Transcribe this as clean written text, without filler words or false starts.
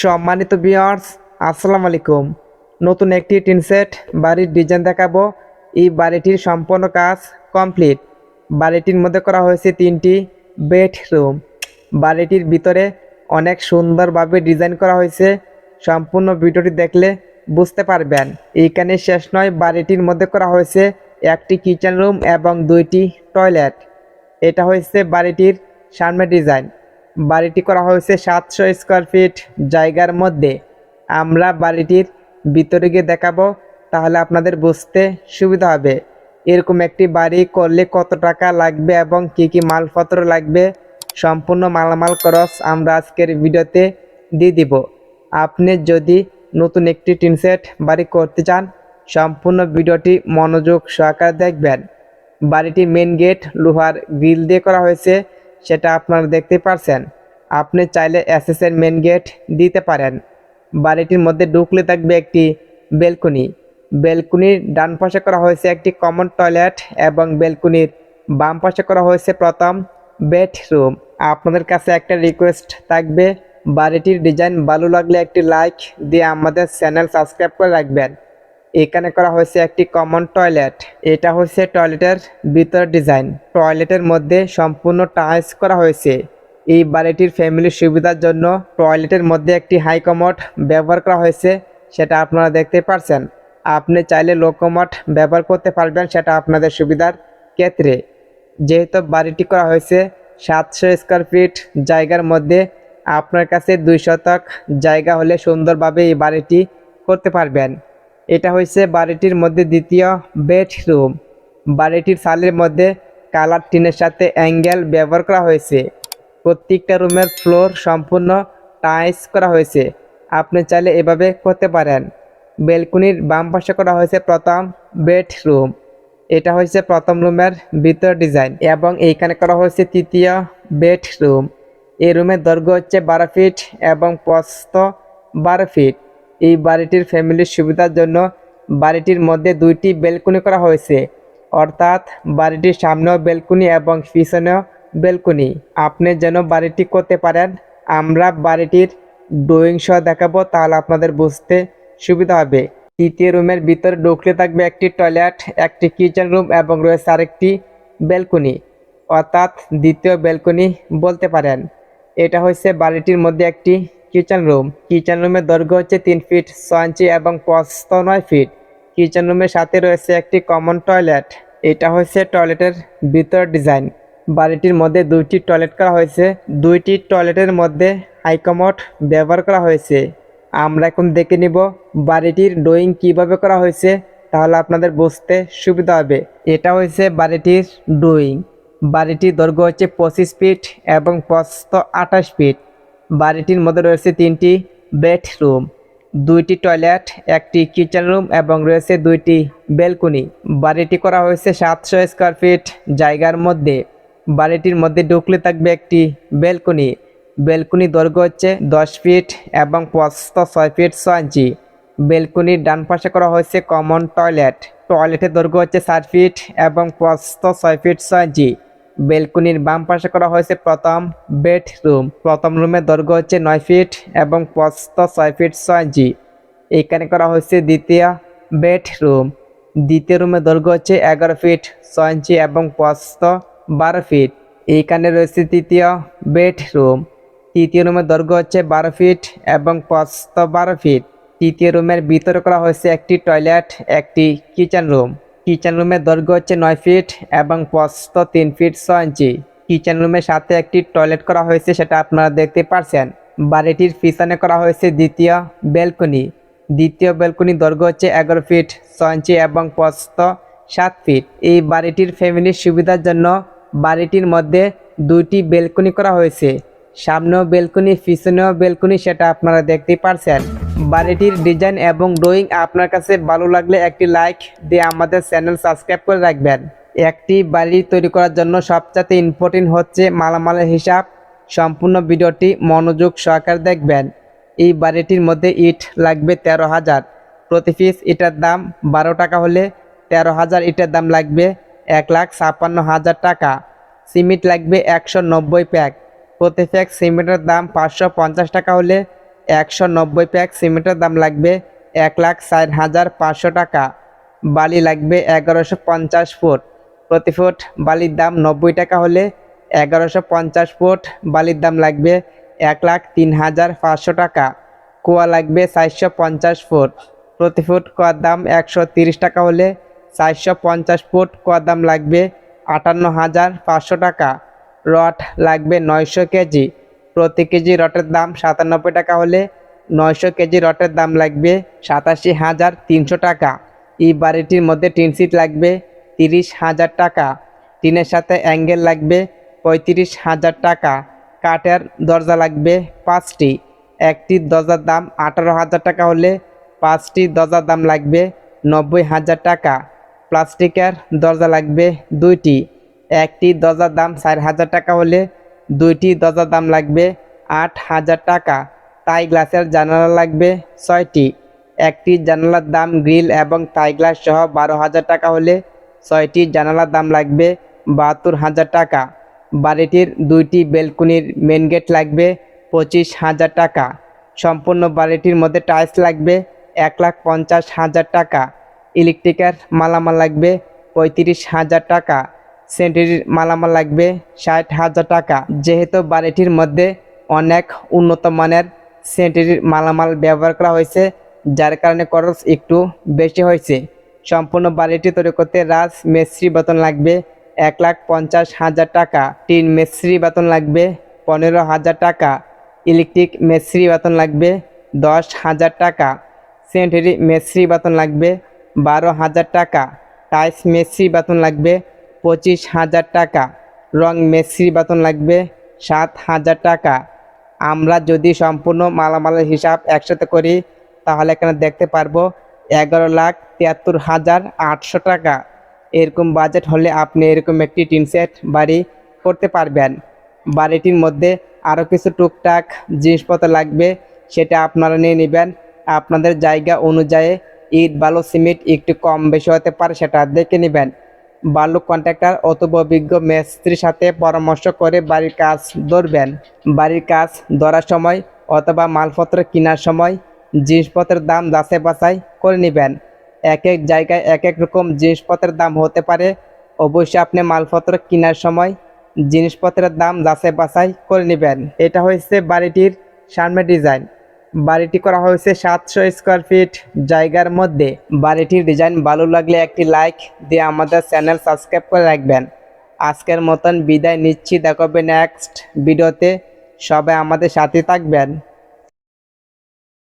সম্মানিত ভিউয়ার্স, আসসালামু আলাইকুম। নতুন একটি টিন সেট বাড়ির ডিজাইন দেখাবো। এই বাড়িটির সম্পূর্ণ কাজ কমপ্লিট। বাড়িটির মধ্যে করা হয়েছে 3টি বেডরুম। বাড়িটির ভিতরে অনেক সুন্দরভাবে ডিজাইন করা হয়েছে। সম্পূর্ণ ভিডিওটি দেখলে বুঝতে পারবেন। এইখানে শেষ নয়, বাড়িটির মধ্যে করা হয়েছে একটি কিচেন রুম এবং 2টি টয়লেট। এটা হয়েছে বাড়িটির সামনের ডিজাইন। বাড়িটি করা হয়েছে 700 স্কোয়ার ফিট জায়গার মধ্যে। আমরা বাড়িটির ভিতরে গিয়ে দেখাবো, তাহলে আপনাদের বুঝতে সুবিধা হবে। এরকম একটি বাড়ি করলে কত টাকা লাগবে এবং কি কি মালপত্র লাগবে, সম্পূর্ণ মালামাল খরচ আমরা আজকের ভিডিওতে দিয়ে দিব। আপনি যদি নতুন একটি টিন সেট বাড়ি করতে চান, সম্পূর্ণ ভিডিওটি মনোযোগ সহকারে দেখবেন। বাড়িটি মেন গেট লোহার গ্রিল দিয়ে করা হয়েছে, সেটা আপনারা দেখতে পারছেন। আপনি চাইলে এসএসের মেন গেট দিতে পারেন। বাড়িটির মধ্যে ঢুকলে থাকবে একটি বেলকনি। বেলকনির ডান পাশে করা হয়েছে একটি কমন টয়লেট এবং বেলকনির বাম পাশে করা হয়েছে প্রথম বেডরুম। আপনাদের কাছে একটা রিকোয়েস্ট থাকবে, বাড়িটির ডিজাইন ভালো লাগলে একটি লাইক দিয়ে আমাদের চ্যানেল সাবস্ক্রাইব করে রাখবেন। এখানে করা হয়েছে একটি কমন টয়লেট। এটা হচ্ছে টয়লেটের ভিতর ডিজাইন। টয়লেটের মধ্যে সম্পূর্ণ টাইলস করা হয়েছে। এই বাড়িটির ফ্যামিলির সুবিধার জন্য টয়লেটের মধ্যে একটি হাই কমোড ব্যবহার করা হয়েছে, সেটা আপনারা দেখতে পারছেন। আপনি চাইলে লো কমোড ব্যবহার করতে পারবেন, সেটা আপনাদের সুবিধার ক্ষেত্রে। যেহেতু বাড়িটি করা হয়েছে 700 স্কোয়ার ফিট জায়গার মধ্যে, আপনার কাছে 2 শতক জায়গা হলে সুন্দরভাবে এই বাড়িটি করতে পারবেন। এটা হচ্ছে বাড়িটির মধ্যে দ্বিতীয় বেডরুম। বাড়িটির চালের মধ্যে কালার টিনের সাথে অ্যাঙ্গেল ব্যবহার করা হয়েছে। প্রত্যেকটা রুমের ফ্লোর সম্পূর্ণ টাইলস করা হয়েছে। আপনি চাইলে এভাবে করতে পারেন। বেলকনির বাম পাশে করা হয়েছে প্রথম বেডরুম। এটা হচ্ছে প্রথম রুমের ভিতর ডিজাইন এবং এইখানে করা হয়েছে তৃতীয় বেডরুম। এই রুমের দৈর্ঘ্য হচ্ছে 12 ফিট এবং প্রস্থ 12 ফিট। এই বাড়িটির ফ্যামিলির সুবিধার জন্য বাড়িটির মধ্যে 2টি বেলকনি করা হয়েছে, অর্থাৎ বাড়িটির সামনেও বেলকনি এবং পিছনেও বেলকনি। আপনি যেন বাড়িটি করতে পারেন, আমরা বাড়িটির ড্রয়িং সহ দেখাবো, তাহলে আপনাদের বুঝতে সুবিধা হবে। তৃতীয় রুমের ভিতরে ঢুকলে থাকবে একটি টয়লেট, একটি কিচেন রুম এবং রয়েছে আরেকটি বেলকনি, অর্থাৎ দ্বিতীয় বেলকনি বলতে পারেন। এটা হচ্ছে বাড়িটির মধ্যে একটি কিচেন রুম। কিচেন রুমের দৈর্ঘ্য হচ্ছে 3 ফিট 6 ইঞ্চি এবং প্রস্থ 9 ফিট। কিচেন রুমের সাথে রয়েছে একটি কমন টয়লেট। এটা হচ্ছে টয়লেটের ভিতর ডিজাইন। বাড়িটির মধ্যে 2টি টয়লেট করা হয়েছে। 2টি টয়লেটের মধ্যে হাইকমোড ব্যবহার করা হয়েছে। আমরা এখন দেখে নিব বাড়িটির ড্রয়িং কিভাবে করা হয়েছে, তাহলে আপনাদের বুঝতে সুবিধা হবে। এটা হচ্ছে বাড়িটির ড্রয়িং। বাড়িটির দৈর্ঘ্য হচ্ছে 25 ফিট এবং প্রস্থ 28 ফিট। বাড়িটির মধ্যে রয়েছে 3টি বেডরুম, 2টি টয়লেট, একটি কিচেন রুম এবং রয়েছে 2টি বেলকনি। বাড়িটি করা হয়েছে 700 স্কোয়ার ফিট জায়গার মধ্যে। বাড়িটির মধ্যে ঢুকলে থাকবে একটি বেলকনি। বেলকনি দৈর্ঘ্য হচ্ছে 10 ফিট এবং প্রস্থ 6 ফিট 6 ইঞ্চি। বেলকনির ডান পাশে করা হয়েছে কমন টয়লেট। টয়লেটের দৈর্ঘ্য হচ্ছে 4 ফিট এবং প্রস্থ 6 ফিট 6 ইঞ্চি। বেলকনির বাম পাশে করা হয়েছে প্রথম বেডরুম। প্রথম রুমের দৈর্ঘ্য হচ্ছে 9 ফিট এবং প্রস্থ 6 ফিট 6 ইঞ্চি। এখানে করা হয়েছে দ্বিতীয় বেডরুম। দ্বিতীয় রুমের দৈর্ঘ্য হচ্ছে 11 ফিট 6 ইঞ্চি এবং প্রস্থ 12 ফিট। এইখানে রয়েছে তৃতীয় বেডরুম। তৃতীয় রুমের দৈর্ঘ্য হচ্ছে 12 ফিট এবং প্রস্থ 12 ফিট। তৃতীয় রুমের ভিতরে করা হয়েছে একটি টয়লেট, একটি কিচেন রুম। কিচেন রুমের দৈর্ঘ্য হচ্ছে 9 ফিট এবং প্রস্থ 3 ফিট 6 ইঞ্চি। কিচেন রুমের সাথে একটি টয়লেট করা হয়েছে, সেটা আপনারা দেখতে পারছেন। বাড়িটির পিছনে করা হয়েছে দ্বিতীয় বেলকনি। দ্বিতীয় বেলকনির দৈর্ঘ্য হচ্ছে 11 ফিট 6 ইঞ্চি এবং প্রস্থ 7 ফিট। এই বাড়িটির ফ্যামিলির সুবিধার জন্য বাড়িটির মধ্যে 2টি বেলকনি করা হয়েছে, সামনেও বেলকনি পিছনেও বেলকনি, সেটা আপনারা দেখতে পারছেন। বাড়িটির ডিজাইন এবং ড্রয়িং আপনার কাছে ভালো লাগলে একটি লাইক দিয়ে আমাদের চ্যানেল সাবস্ক্রাইব করে রাখবেন। একটি বাড়ি তৈরি করার জন্য সবচেয়ে ইম্পর্টেন্ট হচ্ছে মালামালের হিসাব। সম্পূর্ণ ভিডিওটি মনোযোগ সহকারে দেখবেন। এই বাড়িটির মধ্যে ইট লাগবে 13,000। প্রতি পিস ইটার দাম 12 টাকা হলে 13,000 ইটের দাম লাগবে 1,56,000 টাকা। সিমেন্ট লাগবে 190 প্যাক। প্রতি প্যাক সিমেন্টের দাম 550 টাকা হলে 190 প্যাক সিমেন্টের দাম লাগবে 1,04,500 টাকা। বালি লাগবে 1150 ফুট, প্রতি ফুট বালির দাম 90 টাকা হলে 1150 ফুট বালির দাম লাগবে 1,03,500 টাকা। কুয়া লাগবে 450 ফুট, প্রতি ফুট কুয়ার দাম 130 টাকা হলে 450 ফুট কুয়ার দাম লাগবে 58,500 টাকা। রড লাগবে 900 কেজি, প্রতি কেজি রটের দাম 97 টাকা হলে 900 কেজি রটের দাম লাগবে 87,300 টাকা। এই বাড়িটির মধ্যে টিন সিট লাগবে 30,000 টাকা। টিনের সাথে অ্যাঙ্গেল লাগবে 35,000 টাকা। কাঠের দরজা লাগবে 5টি, একটি দরজার দাম 18,000 টাকা হলে 5টি দরজার দাম লাগবে 90,000 টাকা। প্লাস্টিকের দরজা লাগবে 2টি, একটি দরজার দাম 4,000 টাকা হলে 2টি দরজার দাম লাগবে 8,000 টাকা। তাই গ্লাসের জানালা লাগবে 6টি, একটি জানালার দাম গ্রিল এবং তাই গ্লাস সহ 12,000 টাকা হলে 6টি জানালার দাম লাগবে 72,000 টাকা। বাড়িটির 2টি বেলকনির মেন গেট লাগবে 25,000 টাকা। সম্পূর্ণ বাড়িটির মধ্যে টাইলস লাগবে 1,50,000 টাকা। ইলেকট্রিকের মালামাল লাগবে 35,000 টাকা। স্যানিটারির মালামাল লাগবে 60,000 টাকা। যেহেতু বাড়িটির মধ্যে অনেক উন্নত মানের স্যানিটারির মালামাল ব্যবহার করা হয়েছে, যার কারণে খরচ একটু বেশি হয়েছে। সম্পূর্ণ বাড়িটি তৈরি করতে রাজ মিস্ত্রি বেতন লাগবে 1,50,000 টাকা। টিন মিস্ত্রি বেতন লাগবে 15,000 টাকা। ইলেকট্রিক মিস্ত্রি বেতন লাগবে 10,000 টাকা। স্যানিটারি মিস্ত্রি বেতন লাগবে 12,000 টাকা। টাইলস মিস্ত্রি বেতন লাগবে 25,000 টাকা। রং মিস্ত্রি বেতন লাগবে 7,000 টাকা। আমরা যদি সম্পূর্ণ মালামালের হিসাব একসাথে করি তাহলে এখানে দেখতে পারবো 11,73,800 টাকা। এরকম বাজেট হলে আপনি এরকম একটি টিন সেট বাড়ি করতে পারবেন। বাড়িটির মধ্যে আরও কিছু টুকটাক জিনিসপত্র লাগবে, সেটা আপনারা নিয়ে নেবেন। আপনাদের জায়গা অনুযায়ী ইট বালু সিমেন্ট একটু কম বেশি হতে পারে, সেটা দেখে নেবেন। বালু কন্ট্রাক্টর অথবা অভিজ্ঞ মিস্ত্রির সাথে পরামর্শ করে বাড়ির কাজ ধরবেন। বাড়ির কাজ ধরার সময় অথবা মালপত্র কেনার সময় জিনিসপত্রের দাম যাচাই বাছাই করে নেবেন। এক এক জায়গায় এক এক রকম জিনিসপত্রের দাম হতে পারে। অবশ্যই আপনি মালপত্র কেনার সময় জিনিসপত্রের দাম যাচাই বাছাই করে নেবেন। এটা হয়েছে বাড়িটির সামনের ডিজাইন। বাড়িটি করা হয়েছে 700 স্কোয়ার ফিট জায়গার মধ্যে। বাড়িটির ডিজাইন ভালো লাগলে একটি লাইক দিয়ে আমাদের চ্যানেল সাবস্ক্রাইব করে রাখবেন। আজকের মতন বিদায় নিচ্ছি, দেখা হবে নেক্সট ভিডিওতে। সবাই আমাদের সাথে থাকবেন।